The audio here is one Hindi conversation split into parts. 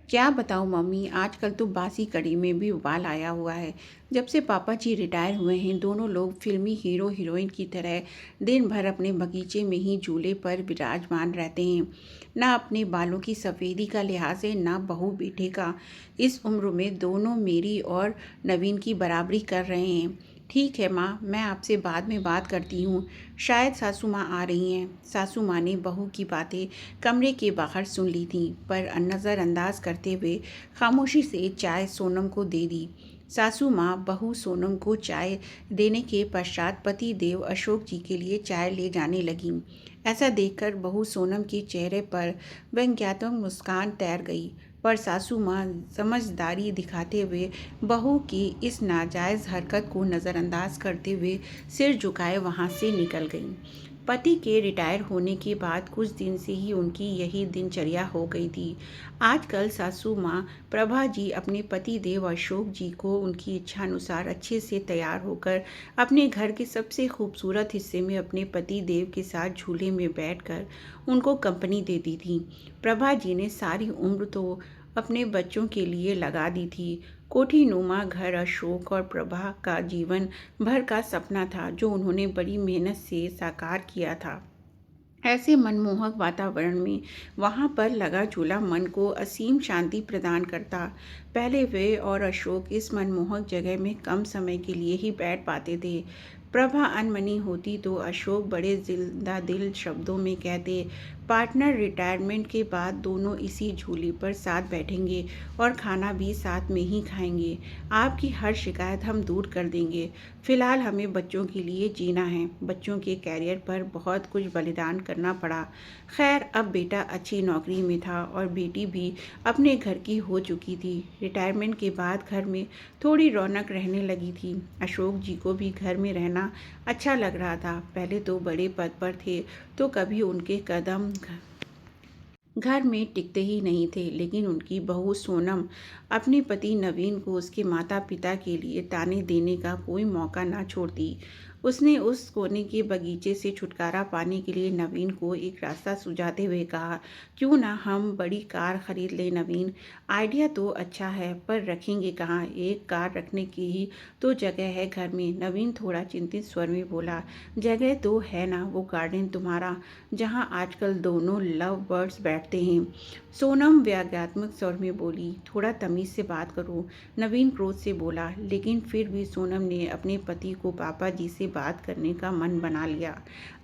क्या बताऊँ मम्मी, आजकल तो बासी कढ़ी में भी उबाल आया हुआ है। जब से पापा जी रिटायर हुए हैं, दोनों लोग फिल्मी हीरो हीरोइन की तरह दिन भर अपने बगीचे में ही झूले पर विराजमान रहते हैं। ना अपने बालों की सफ़ेदी का लिहाज है, ना बहू बेटे का। इस उम्र में दोनों मेरी और नवीन की बराबरी कर रहे हैं। ठीक है माँ, मैं आपसे बाद में बात करती हूँ। शायद सासू माँ आ रही हैं। सासू माँ ने बहू की बातें कमरे के बाहर सुन ली थीं, पर नज़रअंदाज करते हुए खामोशी से चाय सोनम को दे दी। सासू माँ बहू सोनम को चाय देने के पश्चात पति देव अशोक जी के लिए चाय ले जाने लगीं। ऐसा देखकर बहू सोनम के चेहरे पर व्यंग्यात्मक मुस्कान तैर गई, पर सासू माँ समझदारी दिखाते हुए बहू की इस नाजायज़ हरकत को नज़रअंदाज करते हुए सिर झुकाए वहाँ से निकल गईं। पति के रिटायर होने के बाद कुछ दिन से ही उनकी यही दिनचर्या हो गई थी। आजकल सासू माँ प्रभा जी अपने पति देव अशोक जी को उनकी इच्छानुसार अच्छे से तैयार होकर अपने घर के सबसे खूबसूरत हिस्से में अपने पति देव के साथ झूले में बैठकर उनको कंपनी देती थी। प्रभा जी ने सारी उम्र तो अपने बच्चों के लिए लगा दी थी। कोठीनुमा घर अशोक और प्रभा का जीवन भर का सपना था, जो उन्होंने बड़ी मेहनत से साकार किया था। ऐसे मनमोहक वातावरण में वहाँ पर लगा झूला मन को असीम शांति प्रदान करता। पहले वे और अशोक इस मनमोहक जगह में कम समय के लिए ही बैठ पाते थे। प्रभा अनमनी होती तो अशोक बड़े जिंदा दिल शब्दों में कहते, पार्टनर रिटायरमेंट के बाद दोनों इसी झूले पर साथ बैठेंगे और खाना भी साथ में ही खाएंगे। आपकी हर शिकायत हम दूर कर देंगे। फिलहाल हमें बच्चों के लिए जीना है। बच्चों के कैरियर पर बहुत कुछ बलिदान करना पड़ा। खैर, अब बेटा अच्छी नौकरी में था और बेटी भी अपने घर की हो चुकी थी। रिटायरमेंट के बाद घर में थोड़ी रौनक रहने लगी थी। अशोक जी को भी घर में रहना अच्छा लग रहा था। पहले तो बड़े पद पर थे, तो कभी उनके कदम घर में टिकते ही नहीं थे, लेकिन उनकी बहू सोनम अपने पति नवीन को उसके माता पिता के लिए ताने देने का कोई मौका ना छोड़ती। उसने उस कोने के बगीचे से छुटकारा पाने के लिए नवीन को एक रास्ता सुझाते हुए कहा, क्यों ना हम बड़ी कार खरीद लें नवीन। आइडिया तो अच्छा है, पर रखेंगे कहाँ? एक कार रखने की ही तो जगह है घर में। नवीन थोड़ा चिंतित स्वर में बोला, जगह तो है ना, वो गार्डन तुम्हारा जहाँ आजकल दोनों लव बर्ड्स बैठते हैं। सोनम व्यंग्यात्मक स्वर में बोली, थोड़ा तमीज़ से बात करो। नवीन क्रोध से बोला, लेकिन फिर भी सोनम ने अपने पति को पापा जी से बात करने का मन बना लिया।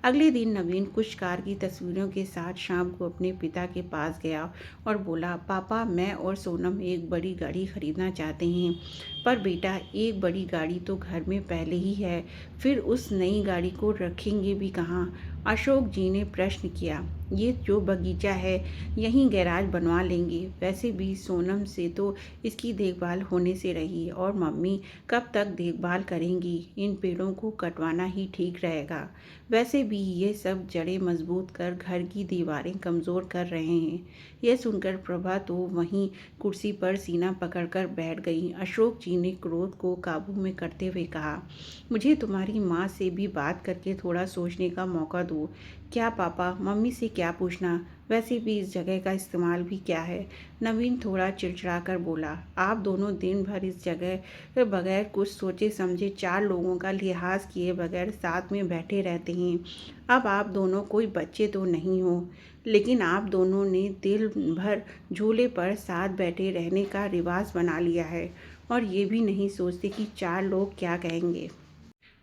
अगले दिन नवीन कुछ कार की तस्वीरों के साथ शाम को अपने पिता के पास गया और बोला, पापा मैं और सोनम एक बड़ी गाड़ी खरीदना चाहते हैं। पर बेटा, एक बड़ी गाड़ी तो घर में पहले ही है, फिर उस नई गाड़ी को रखेंगे भी कहाँ? अशोक जी ने प्रश्न किया। ये जो बगीचा है, यहीं गैराज बनवा लेंगे। वैसे भी सोनम से तो इसकी देखभाल होने से रही, और मम्मी कब तक देखभाल करेंगी? इन पेड़ों को कटवाना ही ठीक रहेगा। वैसे भी ये सब जड़ें मजबूत कर घर की दीवारें कमज़ोर कर रहे हैं। यह सुनकर प्रभा तो वहीं कुर्सी पर सीना पकड़कर बैठ गई। अशोक जी ने क्रोध को काबू में करते हुए कहा, मुझे तुम्हारी माँ से भी बात करके थोड़ा सोचने का मौका दो। क्या पापा, मम्मी से क्या पूछना? वैसे भी इस जगह का इस्तेमाल भी क्या है? नवीन थोड़ा चिड़चिड़ाकर बोला, आप दोनों दिन भर इस जगह बगैर कुछ सोचे समझे चार लोगों का लिहाज किए बगैर साथ में बैठे रहते हैं। अब आप दोनों कोई बच्चे तो नहीं हो, लेकिन आप दोनों ने दिल भर झूले पर साथ बैठे रहने का रिवाज बना लिया है, और ये भी नहीं सोचते कि चार लोग क्या कहेंगे।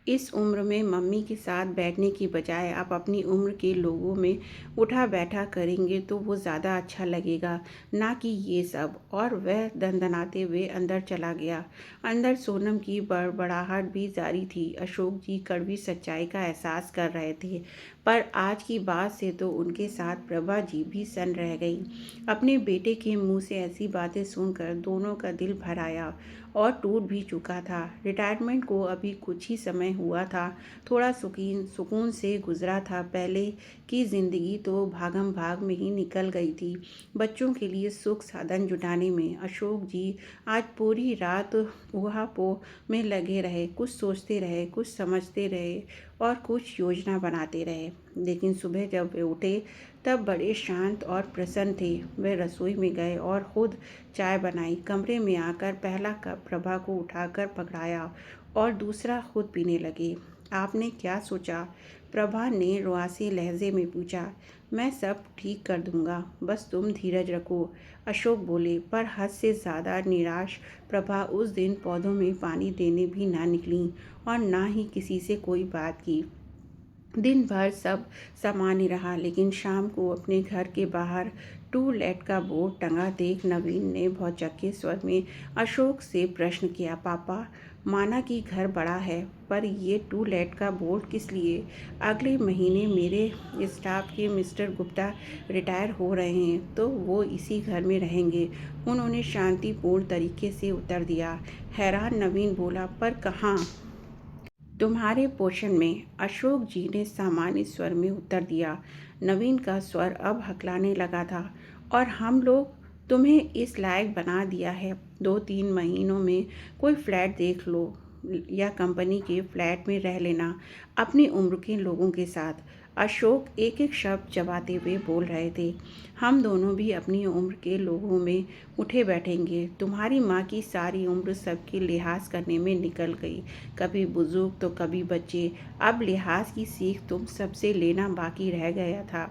इस उम्र में मम्मी के साथ बैठने की बजाय आप अपनी उम्र के लोगों में उठा बैठा करेंगे तो वो ज़्यादा अच्छा लगेगा, ना कि ये सब। और वह दनदनाते हुए अंदर चला गया। अंदर सोनम की बड़बड़ाहट भी जारी थी। अशोक जी कड़वी सच्चाई का एहसास कर रहे थे, पर आज की बात से तो उनके साथ प्रभा जी भी सन्न रह गई। अपने बेटे के मुंह से ऐसी बातें सुनकर दोनों का दिल भर आया और टूट भी चुका था। रिटायरमेंट को अभी कुछ ही समय हुआ था। थोड़ा सुकून से गुजरा था। पहले की ज़िंदगी तो भागम भाग में ही निकल गई थी। बच्चों के लिए सुख साधन जुटाने में अशोक जी आज पूरी रात ऊहापोह में लगे रहे। कुछ सोचते रहे, कुछ समझते रहे और कुछ योजना बनाते रहे। लेकिन सुबह जब वे उठे तब बड़े शांत और प्रसन्न थे। वे रसोई में गए और खुद चाय बनाई। कमरे में आकर पहला कप प्रभा को उठाकर पकड़ाया और दूसरा खुद पीने लगे। आपने क्या सोचा? प्रभा ने रुआसी लहजे में पूछा। मैं सब ठीक कर दूंगा, बस तुम धीरज रखो, अशोक बोले। पर हद से ज़्यादा निराश प्रभा उस दिन पौधों में पानी देने भी ना निकली और ना ही किसी से कोई बात की। दिन भर सब सामान्य रहा, लेकिन शाम को अपने घर के बाहर टू लेट का बोर्ड टंगा देख नवीन ने भौचक्के स्वर में अशोक से प्रश्न किया। पापा, माना कि घर बड़ा है, पर ये टू लेट का बोर्ड किस लिए? अगले महीने मेरे स्टाफ के मिस्टर गुप्ता रिटायर हो रहे हैं, तो वो इसी घर में रहेंगे, उन्होंने शांतिपूर्ण तरीके से उत्तर दिया। हैरान नवीन बोला, पर कहाँ? तुम्हारे पोषण में, अशोक जी ने सामान्य स्वर में उत्तर दिया। नवीन का स्वर अब हकलाने लगा था। और हम लोग तुम्हें इस लायक बना दिया है, 2-3 महीनों में कोई फ्लैट देख लो या कंपनी के फ्लैट में रह लेना अपनी उम्र के लोगों के साथ। अशोक एक एक शब्द चबाते हुए बोल रहे थे। हम दोनों भी अपनी उम्र के लोगों में उठे बैठेंगे। तुम्हारी माँ की सारी उम्र सबके लिहाज करने में निकल गई, कभी बुजुर्ग तो कभी बच्चे। अब लिहाज की सीख तुम सबसे लेना बाकी रह गया था।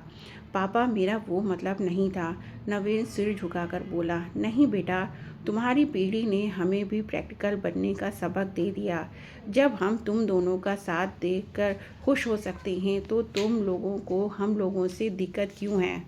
पापा, मेरा वो मतलब नहीं था, नवीन सिर झुकाकर बोला। नहीं बेटा, तुम्हारी पीढ़ी ने हमें भी प्रैक्टिकल बनने का सबक दे दिया। जब हम तुम दोनों का साथ देखकर खुश हो सकते हैं, तो तुम लोगों को हम लोगों से दिक्कत क्यों है?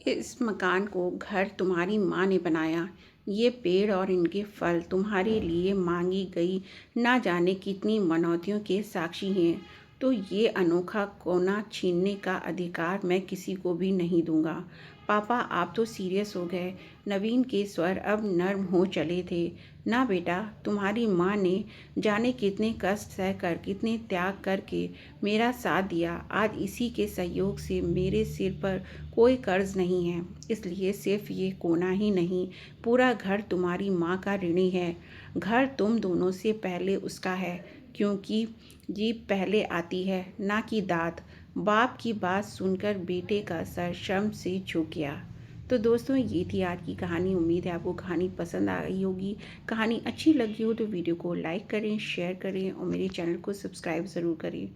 इस मकान को घर तुम्हारी माँ ने बनाया। ये पेड़ और इनके फल तुम्हारे लिए मांगी गई ना जाने कितनी मनौतियों के साक्षी हैं। तो ये अनोखा कोना छीनने का अधिकार मैं किसी को भी नहीं दूंगा। पापा, आप तो सीरियस हो गए। नवीन के स्वर अब नर्म हो चले थे। ना बेटा, तुम्हारी माँ ने जाने कितने कष्ट सहकर, कितने त्याग करके मेरा साथ दिया। आज इसी के सहयोग से मेरे सिर पर कोई कर्ज नहीं है। इसलिए सिर्फ ये कोना ही नहीं, पूरा घर तुम्हारी माँ का ऋणी है। घर तुम दोनों से पहले उसका है, क्योंकि जीभ पहले आती है, ना कि दांत। बाप की बात सुनकर बेटे का सर शर्म से झुक गया। तो दोस्तों, ये थी आज की कहानी। उम्मीद है आपको कहानी पसंद आई होगी। कहानी अच्छी लगी हो तो वीडियो को लाइक करें, शेयर करें और मेरे चैनल को सब्सक्राइब ज़रूर करें।